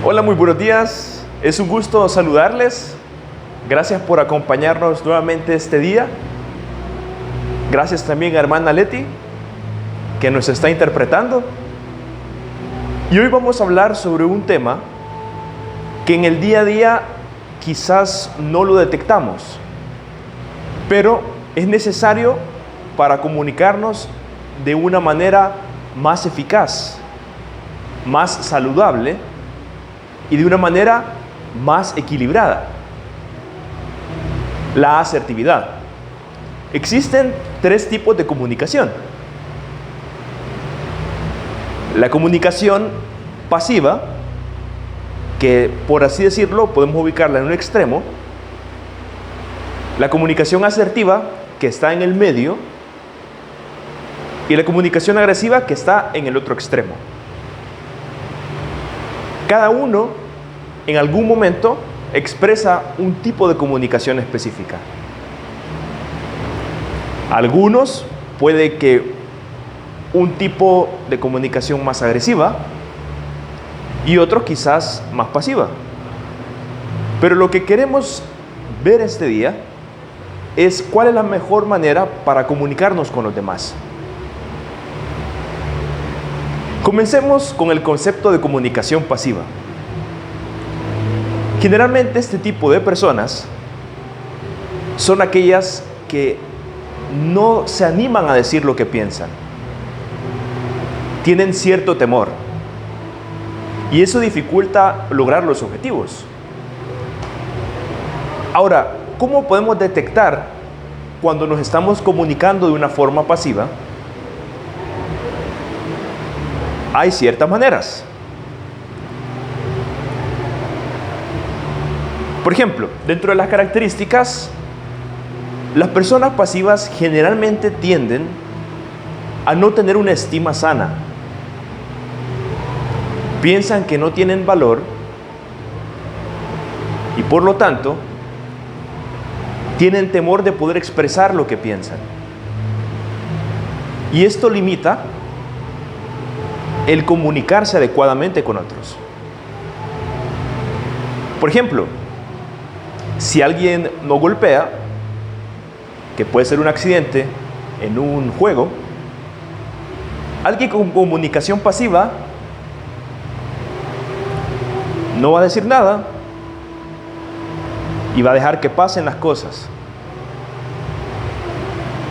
Hola, muy buenos días. Es un gusto saludarles. Gracias por acompañarnos nuevamente este día. Gracias también a hermana Leti, que nos está interpretando. Y hoy vamos a hablar sobre un tema que en el día a día quizás no lo detectamos, pero es necesario para comunicarnos de una manera más eficaz, más saludable y de una manera más equilibrada: la asertividad. Existen tres tipos de comunicación: la comunicación pasiva, que por así decirlo podemos ubicarla en un extremo; la comunicación asertiva, que está en el medio; y la comunicación agresiva, que está en el otro extremo. Cada uno en algún momento expresa un tipo de comunicación específica. Algunos puede que un tipo de comunicación más agresiva y otros quizás más pasiva. Pero lo que queremos ver este día es cuál es la mejor manera para comunicarnos con los demás. Comencemos con el concepto de comunicación pasiva. Generalmente este tipo de personas son aquellas que no se animan a decir lo que piensan. Tienen cierto temor y eso dificulta lograr los objetivos. Ahora, ¿cómo podemos detectar cuando nos estamos comunicando de una forma pasiva? Hay ciertas maneras. Por ejemplo, dentro de las características, las personas pasivas generalmente tienden a no tener una estima sana. Piensan que no tienen valor y por lo tanto tienen temor de poder expresar lo que piensan. Y esto limita el comunicarse adecuadamente con otros. Por ejemplo, si alguien nos golpea, que puede ser un accidente en un juego, alguien con comunicación pasiva no va a decir nada y va a dejar que pasen las cosas.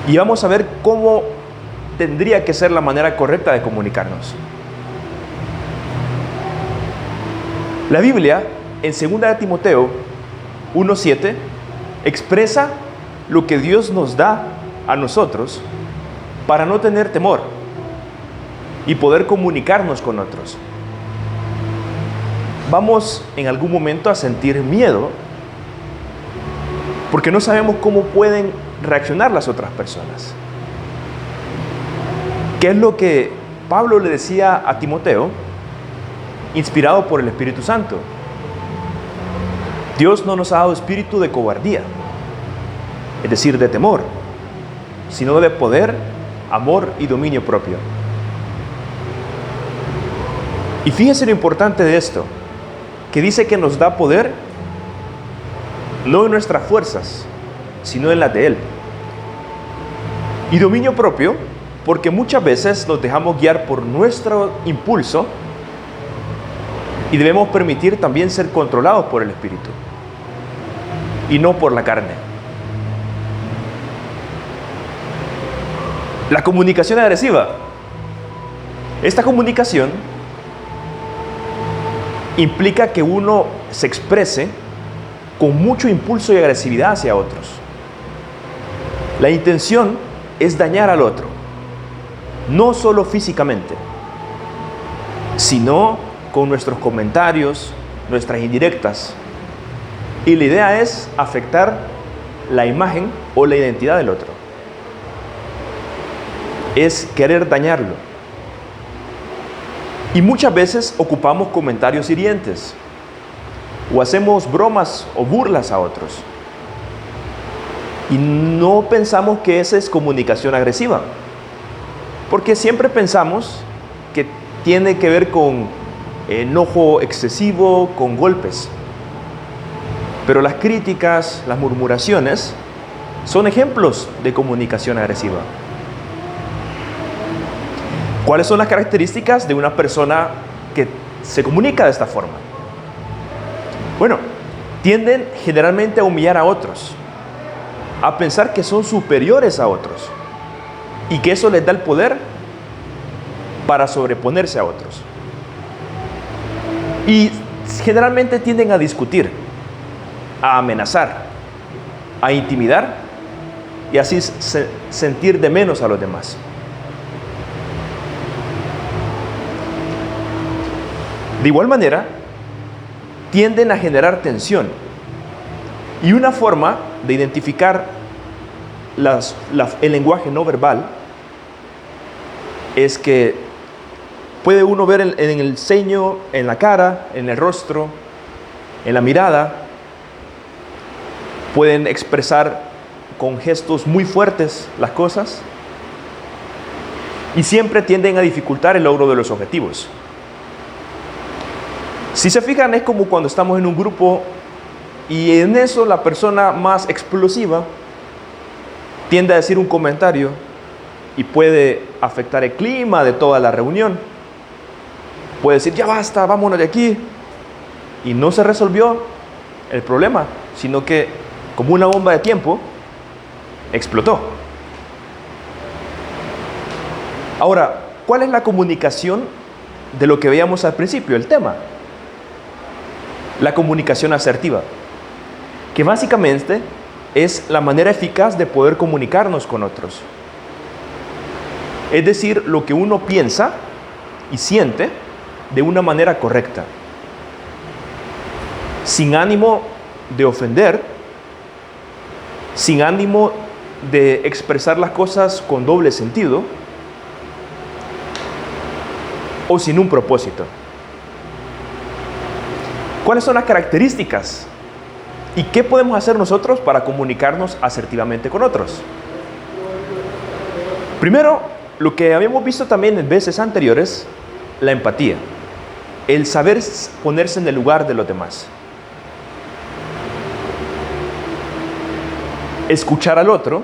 Y vamos a ver cómo tendría que ser la manera correcta de comunicarnos. La Biblia, en 2 Timoteo 1:7, expresa lo que Dios nos da a nosotros para no tener temor y poder comunicarnos con otros. Vamos en algún momento a sentir miedo porque no sabemos cómo pueden reaccionar las otras personas. ¿Qué es lo que Pablo le decía a Timoteo, inspirado por el Espíritu Santo? Dios no nos ha dado espíritu de cobardía, es decir, de temor, sino de poder, amor y dominio propio. Y fíjense lo importante de esto, que dice que nos da poder no en nuestras fuerzas, sino en las de Él. Y dominio propio, porque muchas veces nos dejamos guiar por nuestro impulso y debemos permitir también ser controlados por el Espíritu y no por la carne. La comunicación agresiva. Esta comunicación implica que uno se exprese con mucho impulso y agresividad hacia otros. La intención es dañar al otro, no solo físicamente, sino con nuestros comentarios, nuestras indirectas. Y la idea es afectar la imagen o la identidad del otro. Es querer dañarlo. Y muchas veces ocupamos comentarios hirientes o hacemos bromas o burlas a otros. Y no pensamos que esa es comunicación agresiva, porque siempre pensamos que tiene que ver con enojo excesivo con golpes. Pero las críticas, las murmuraciones, son ejemplos de comunicación agresiva. ¿Cuáles son las características de una persona que se comunica de esta forma? Bueno, tienden generalmente a humillar a otros, a pensar que son superiores a otros y que eso les da el poder para sobreponerse a otros. Y generalmente tienden a discutir, a amenazar, a intimidar y así sentir de menos a los demás. De igual manera, tienden a generar tensión. Y una forma de identificar el lenguaje no verbal es que puede uno ver en el ceño, en la cara, en el rostro, en la mirada. Pueden expresar con gestos muy fuertes las cosas y siempre tienden a dificultar el logro de los objetivos. Si se fijan, es como cuando estamos en un grupo y en eso la persona más explosiva tiende a decir un comentario y puede afectar el clima de toda la reunión. Puede decir, ya basta, vámonos de aquí. Y no se resolvió el problema, sino que como una bomba de tiempo, explotó. Ahora, ¿cuál es la comunicación de lo que veíamos al principio, el tema? La comunicación asertiva, que básicamente es la manera eficaz de poder comunicarnos con otros. Es decir, lo que uno piensa y siente de una manera correcta, sin ánimo de ofender, sin ánimo de expresar las cosas con doble sentido o sin un propósito. ¿Cuáles son las características? ¿Y qué podemos hacer nosotros para comunicarnos asertivamente con otros? Primero, lo que habíamos visto también en veces anteriores, la empatía. El saber ponerse en el lugar de los demás. Escuchar al otro,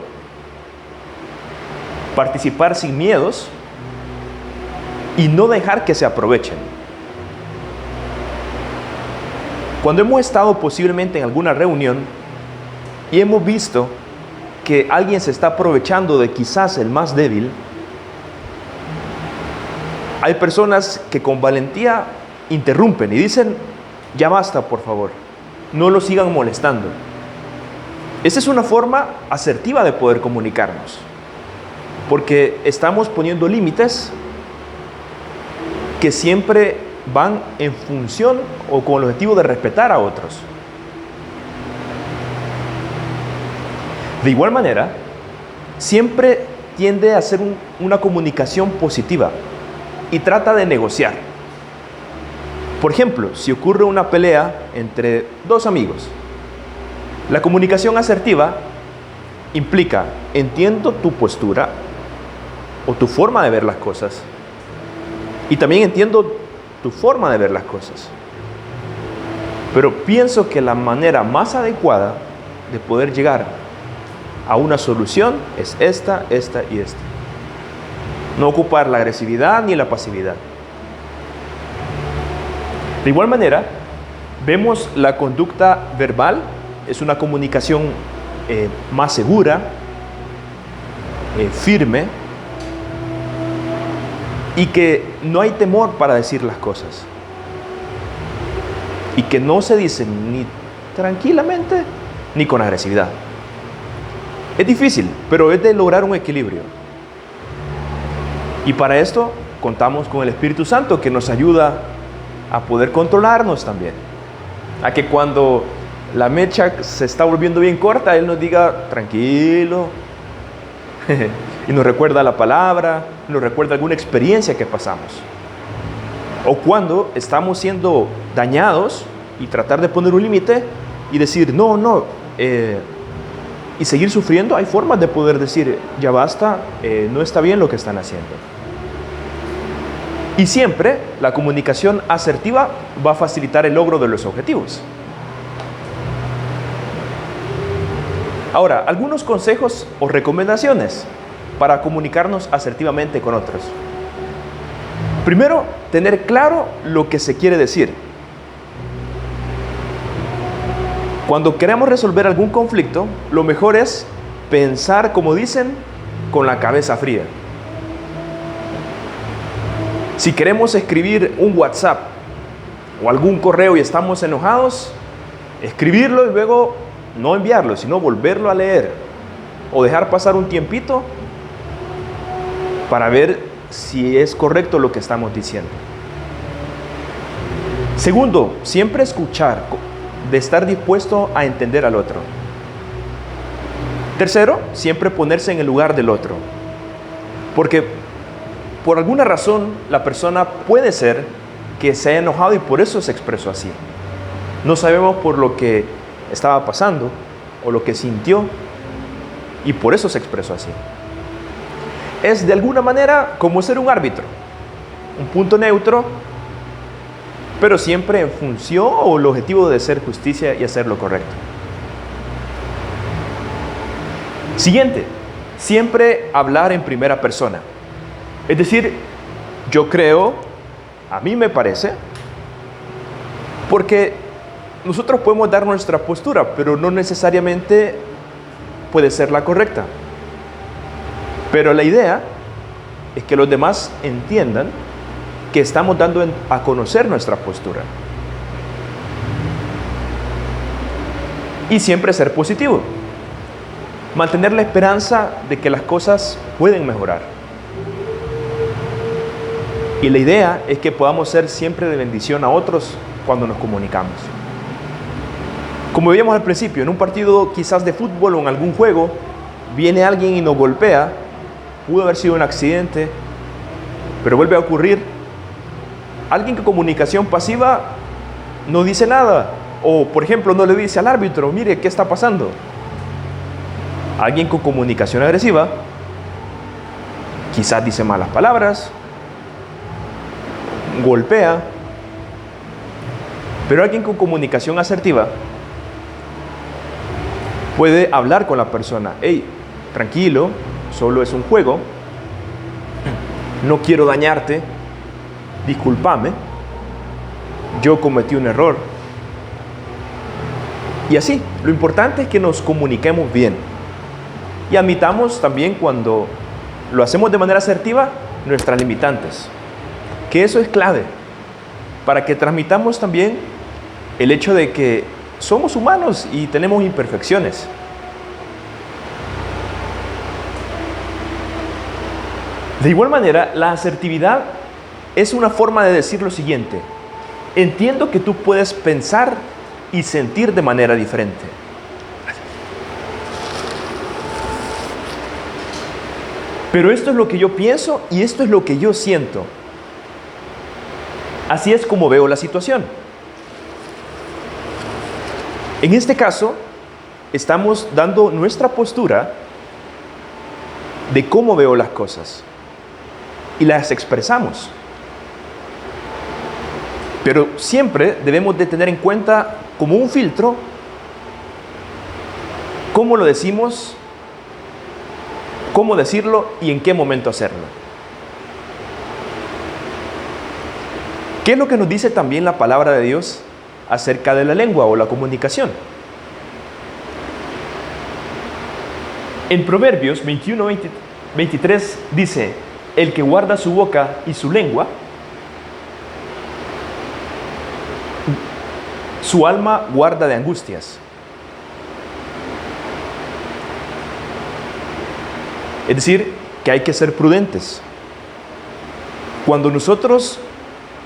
participar sin miedos y no dejar que se aprovechen. Cuando hemos estado posiblemente en alguna reunión y hemos visto que alguien se está aprovechando de quizás el más débil, hay personas que con valentía interrumpen y dicen, ya basta, por favor, no lo sigan molestando. Esa es una forma asertiva de poder comunicarnos, porque estamos poniendo límites que siempre van en función o con el objetivo de respetar a otros. De igual manera, siempre tiende a ser una comunicación positiva y trata de negociar. Por ejemplo, si ocurre una pelea entre dos amigos, la comunicación asertiva implica, entiendo tu postura o tu forma de ver las cosas y también entiendo tu forma de ver las cosas, pero pienso que la manera más adecuada de poder llegar a una solución es esta y esta. No ocupar la agresividad ni la pasividad. De igual manera, vemos la conducta verbal, es una comunicación más segura, firme, y que no hay temor para decir las cosas. Y que no se dicen ni tranquilamente ni con agresividad. Es difícil, pero es de lograr un equilibrio. Y para esto contamos con el Espíritu Santo que nos ayuda a poder controlarnos también. A que cuando la mecha se está volviendo bien corta, Él nos diga, tranquilo. Y nos recuerda la palabra, nos recuerda alguna experiencia que pasamos. O cuando estamos siendo dañados y tratar de poner un límite y decir, no, y seguir sufriendo, hay formas de poder decir, ya basta, no está bien lo que están haciendo. Y siempre la comunicación asertiva va a facilitar el logro de los objetivos. Ahora, algunos consejos o recomendaciones para comunicarnos asertivamente con otros. Primero, tener claro lo que se quiere decir. Cuando queremos resolver algún conflicto, lo mejor es pensar, como dicen, con la cabeza fría. Si queremos escribir un WhatsApp o algún correo y estamos enojados, escribirlo y luego no enviarlo, sino volverlo a leer o dejar pasar un tiempito para ver si es correcto lo que estamos diciendo. Segundo, siempre escuchar, de estar dispuesto a entender al otro. Tercero, siempre ponerse en el lugar del otro, porque por alguna razón la persona puede ser que se haya enojado y por eso se expresó así. No sabemos por lo que estaba pasando o lo que sintió y por eso se expresó así. Es de alguna manera como ser un árbitro, un punto neutro, pero siempre en función o el objetivo de hacer justicia y hacer lo correcto. Siguiente, siempre hablar en primera persona. Es decir, yo creo, a mí me parece, porque nosotros podemos dar nuestra postura, pero no necesariamente puede ser la correcta. Pero la idea es que los demás entiendan que estamos dando a conocer nuestra postura. Y siempre ser positivo. Mantener la esperanza de que las cosas pueden mejorar. Y la idea es que podamos ser siempre de bendición a otros cuando nos comunicamos. Como veíamos al principio, en un partido quizás de fútbol o en algún juego, viene alguien y nos golpea, pudo haber sido un accidente, pero vuelve a ocurrir. Alguien con comunicación pasiva no dice nada, o por ejemplo no le dice al árbitro, mire, ¿qué está pasando? Alguien con comunicación agresiva quizás dice malas palabras, golpea, pero alguien con comunicación asertiva puede hablar con la persona. Hey, tranquilo, solo es un juego, no quiero dañarte, discúlpame, yo cometí un error. Y así, lo importante es que nos comuniquemos bien y admitamos también cuando lo hacemos de manera asertiva nuestras limitantes, que eso es clave para que transmitamos también el hecho de que somos humanos y tenemos imperfecciones. De igual manera, la asertividad es una forma de decir lo siguiente: entiendo que tú puedes pensar y sentir de manera diferente. Pero esto es lo que yo pienso y esto es lo que yo siento. Así es como veo la situación. En este caso, estamos dando nuestra postura de cómo veo las cosas y las expresamos. Pero siempre debemos de tener en cuenta como un filtro cómo lo decimos, cómo decirlo y en qué momento hacerlo. ¿Qué es lo que nos dice también la palabra de Dios acerca de la lengua o la comunicación? En Proverbios 21:23 dice: el que guarda su boca y su lengua, su alma guarda de angustias. Es decir, que hay que ser prudentes. Cuando nosotros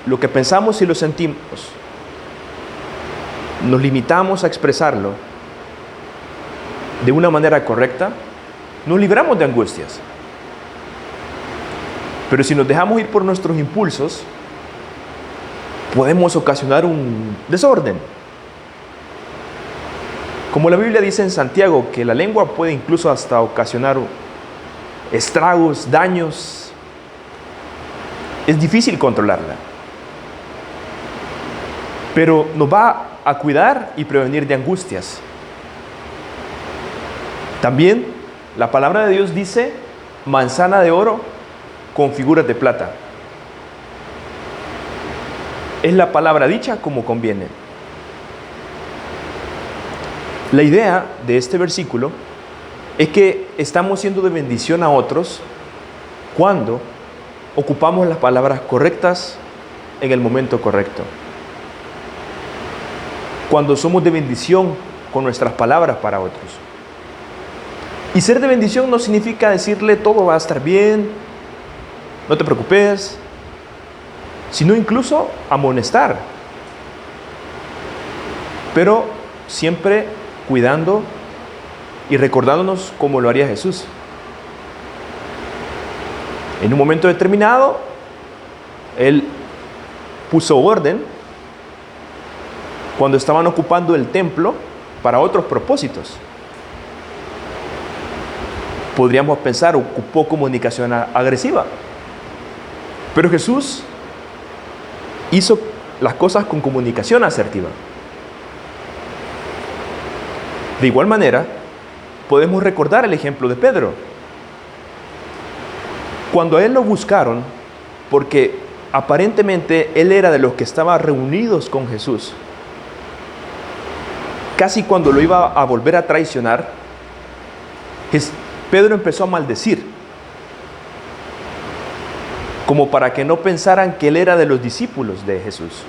lo que pensamos y lo sentimos, nos limitamos a expresarlo de una manera correcta, nos libramos de angustias. Pero si nos dejamos ir por nuestros impulsos, podemos ocasionar un desorden. Como la Biblia dice en Santiago, que la lengua puede incluso hasta ocasionar estragos, daños. Es difícil controlarla, pero nos va a cuidar y prevenir de angustias. También la palabra de Dios dice manzana de oro con figuras de plata. Es la palabra dicha como conviene. La idea de este versículo es que estamos siendo de bendición a otros cuando ocupamos las palabras correctas en el momento correcto. Cuando somos de bendición con nuestras palabras para otros. Y ser de bendición no significa decirle todo va a estar bien, no te preocupes, sino incluso amonestar. Pero siempre cuidando y recordándonos como lo haría Jesús. En un momento determinado, Él puso orden cuando estaban ocupando el templo para otros propósitos. Podríamos pensar, ocupó comunicación agresiva. Pero Jesús hizo las cosas con comunicación asertiva. De igual manera, podemos recordar el ejemplo de Pedro. Cuando a él lo buscaron, porque aparentemente él era de los que estaban reunidos con Jesús, casi cuando lo iba a volver a traicionar, Pedro empezó a maldecir, como para que no pensaran que él era de los discípulos de Jesús.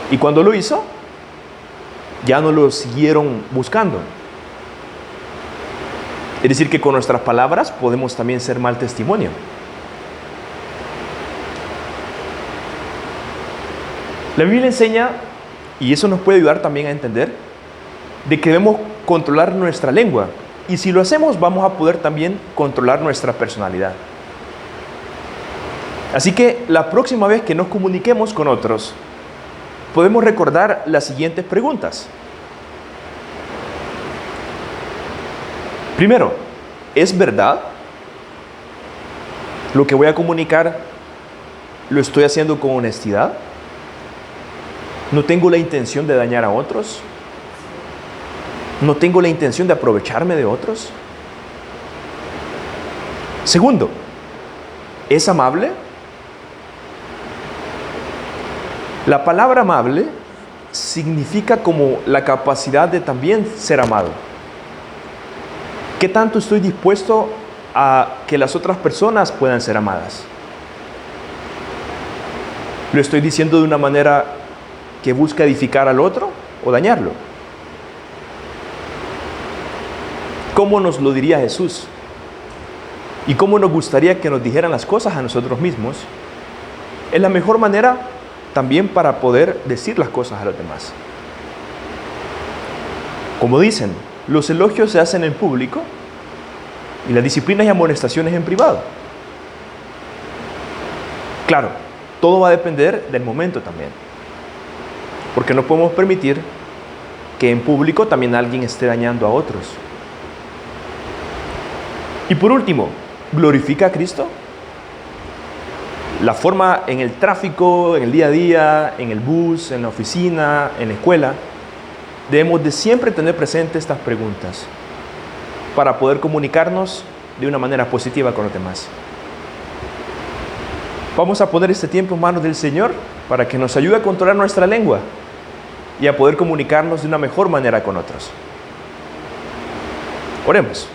Y cuando lo hizo, ya no lo siguieron buscando. Es decir, que con nuestras palabras podemos también ser mal testimonio. La Biblia enseña, y eso nos puede ayudar también a entender, de que debemos controlar nuestra lengua. Y si lo hacemos, vamos a poder también controlar nuestra personalidad. Así que la próxima vez que nos comuniquemos con otros, podemos recordar las siguientes preguntas. Primero, ¿es verdad? ¿Lo que voy a comunicar lo estoy haciendo con honestidad? ¿No tengo la intención de dañar a otros? ¿No tengo la intención de aprovecharme de otros? Segundo, ¿es amable? La palabra amable significa como la capacidad de también ser amado. ¿Qué tanto estoy dispuesto a que las otras personas puedan ser amadas? ¿Lo estoy diciendo de una manera que busca edificar al otro o dañarlo? ¿Cómo nos lo diría Jesús? ¿Y cómo nos gustaría que nos dijeran las cosas a nosotros mismos? Es la mejor manera también para poder decir las cosas a los demás. Como dicen, los elogios se hacen en público y las disciplinas y amonestaciones en privado. Claro, todo va a depender del momento también. Porque no podemos permitir que en público también alguien esté dañando a otros. Y por último, ¿glorifica a Cristo? La forma en el tráfico, en el día a día, en el bus, en la oficina, en la escuela, debemos de siempre tener presentes estas preguntas para poder comunicarnos de una manera positiva con los demás. Vamos a poner este tiempo en manos del Señor para que nos ayude a controlar nuestra lengua y a poder comunicarnos de una mejor manera con otros. Oremos.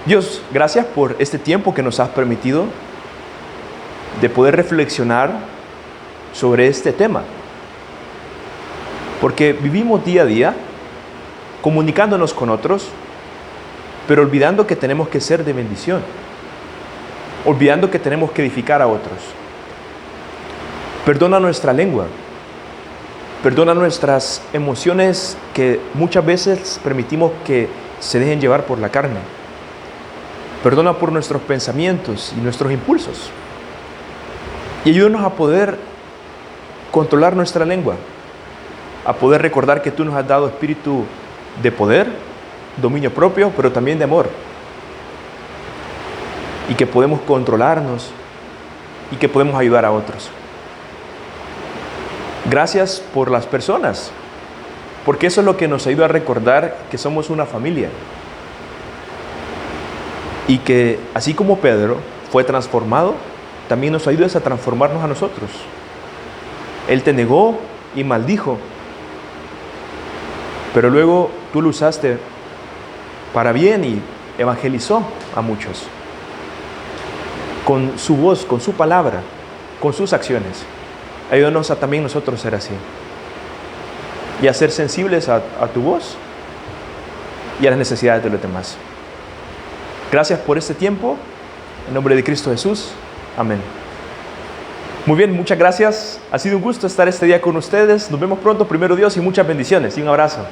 Dios, gracias por este tiempo que nos has permitido de poder reflexionar sobre este tema. Porque vivimos día a día comunicándonos con otros, pero olvidando que tenemos que ser de bendición, olvidando que tenemos que edificar a otros. Perdona nuestra lengua, perdona nuestras emociones que muchas veces permitimos que se dejen llevar por la carne. Perdona por nuestros pensamientos y nuestros impulsos. Y ayúdanos a poder controlar nuestra lengua, a poder recordar que tú nos has dado espíritu de poder, dominio propio, pero también de amor. Y que podemos controlarnos y que podemos ayudar a otros. Gracias por las personas, porque eso es lo que nos ayuda a recordar que somos una familia. Y que así como Pedro fue transformado, también nos ayudas a transformarnos a nosotros. Él te negó y maldijo, pero luego tú lo usaste para bien y evangelizó a muchos. Con su voz, con su palabra, con sus acciones. Ayúdanos a también nosotros ser así. Y a ser sensibles a tu voz y a las necesidades de los demás. Gracias por este tiempo. En nombre de Cristo Jesús. Amén. Muy bien, muchas gracias. Ha sido un gusto estar este día con ustedes. Nos vemos pronto, primero Dios, y muchas bendiciones. Y un abrazo.